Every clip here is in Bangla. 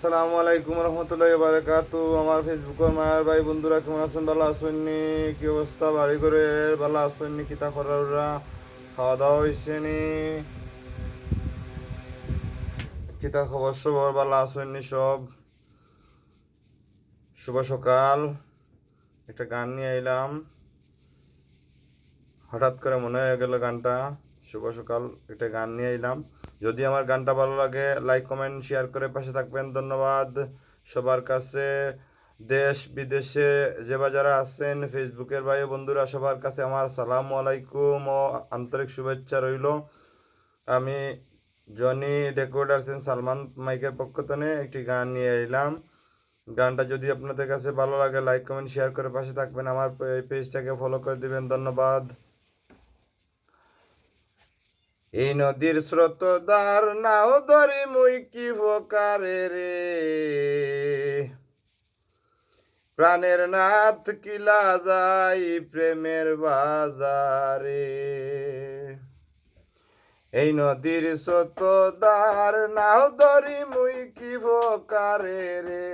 আসসালামু আলাইকুম রহমতুল্লাহি বারাকাতু। আমার ফেসবুকের মায়ের ভাই বন্ধুরা কেমন আছেন? ভালো আছেন নি? কি অবস্থা বাড়ি করে? ভালো আছেন নি? কিতা করারা খাওয়া দাওয়া হয়েছে নি? কিতা খবর সবর ভালো আছেন নি সব? শুভ সকাল। একটা গান নিয়ে এলাম, হঠাৎ করে মনে হয়ে গেল গানটা। শুভ সকাল, একটা গান নিয়ে এলাম। যদি আমার গানটা ভালো লাগে লাইক কমেন্ট শেয়ার করে পাশে থাকবেন। ধন্যবাদ সবার কাছে, দেশ বিদেশে যে বা যারা আছেন ফেসবুকের ভাই বন্ধুরা সবার কাছে আমার সালামু আলাইকুম ও আন্তরিক শুভেচ্ছা রইল। আমি জনি ডেকোরেটার্স এন্ড সালমান মাইকের পক্ষ থেকে একটি গান নিয়ে এলাম। গানটা যদি আপনাদের কাছে ভালো লাগে লাইক কমেন্ট শেয়ার করে পাশে থাকবেন, আমার পেজটাকে ফলো করে দিবেন। ধন্যবাদ। এই নদীর স্রোতদার নাও ধরি মুই কি প্রকারে রে, প্রাণের নাথ কিলা যাই প্রেমের বাজারে। এই নদীর স্রোতদার নাও ধরি মুই কি প্রকারে রে,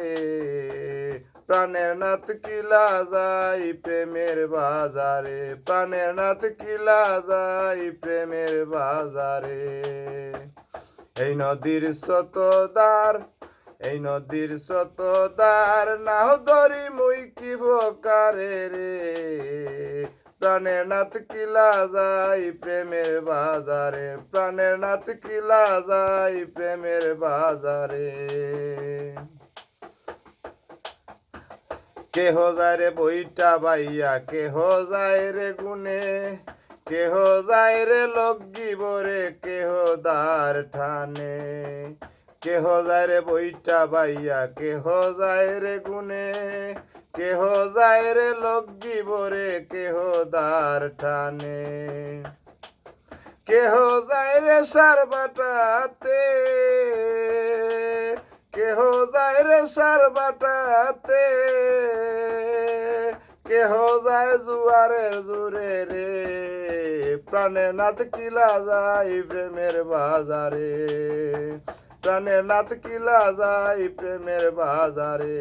প্রাণের নাথ কিলা যাই প্রেমের বাজারে, প্রাণের নাথ কিলা যাই প্রেমের বাজারে। এই নদীর স্রোতদার, এই নদীর স্রোতদার নাও ধরি মুই কি প্রকারে রে, প্রাণের নাথ কিলা যাই প্রেমের বাজারে, প্রাণের নাথ কিলা যাই প্রেমের বাজারে। কেহ যায় রে বইটা বাইয়া, কেহ যায় রে গুনে, কেহ যায় রে লগি বরে, কেহ দার ঠানে। কেহ যায় রে বইটা বাইয়া, কেহ যায় রে গুনে, কেহ যায় রে লগি বরে, কেহ দার ঠানে। কেহ যায় রে সার বাটাতে, কেহ যায় রে সার বাটাতে, কেহ যায় জুয়ারের জোরে রে, প্রাণের নাথ কিলা যায় প্রেমের বাজারে, প্রাণের নাথ কিলা যায় প্রেমের বাজারে।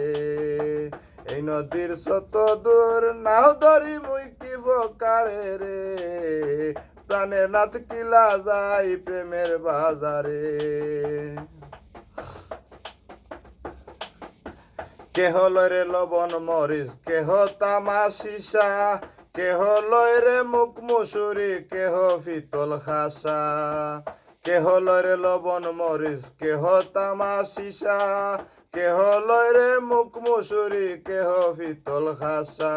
এই নদীর শত দূর নাও ধরি মুই কি প্রকারে রে, প্রাণের নাথ কিলা যায় প্রেমের বাজারে। কেহ লয় রে লবণ মরিচ, কেহ তামা সীসা, কেহ লয় রে মুখ মুসুরি, কেহ পিতল খাসা। কেহ লয় রে লবণ মরিচ, কেহ তামা সীসা, কেহ লয় রে মুখ মুসুরি, কেহ পিতল খাসা।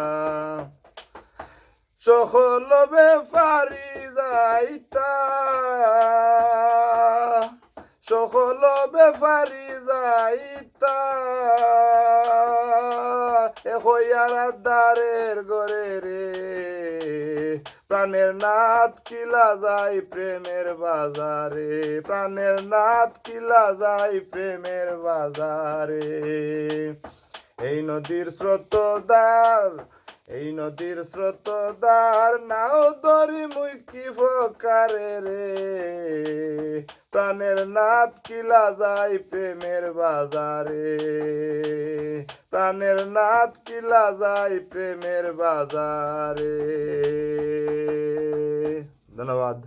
সকল বেফারি যাইতা, সকল বেফারি যাইতা, হইয়ার দ্বারের গরে রে, প্রাণের নাথ কিলা যায় প্রেমের বাজারে, প্রাণের নাথ কিলা যায় প্রেমের বাজারে। এই নদীর স্রোতদার, এই নদীর স্রোতদার নাও ধরি মুই কি প্রকারে রে, প্রাণের নাথ কিলা যায় প্রেমের বাজারে, প্রাণের নাথ কিলা যায় প্রেমের বাজারে। ধন্যবাদ।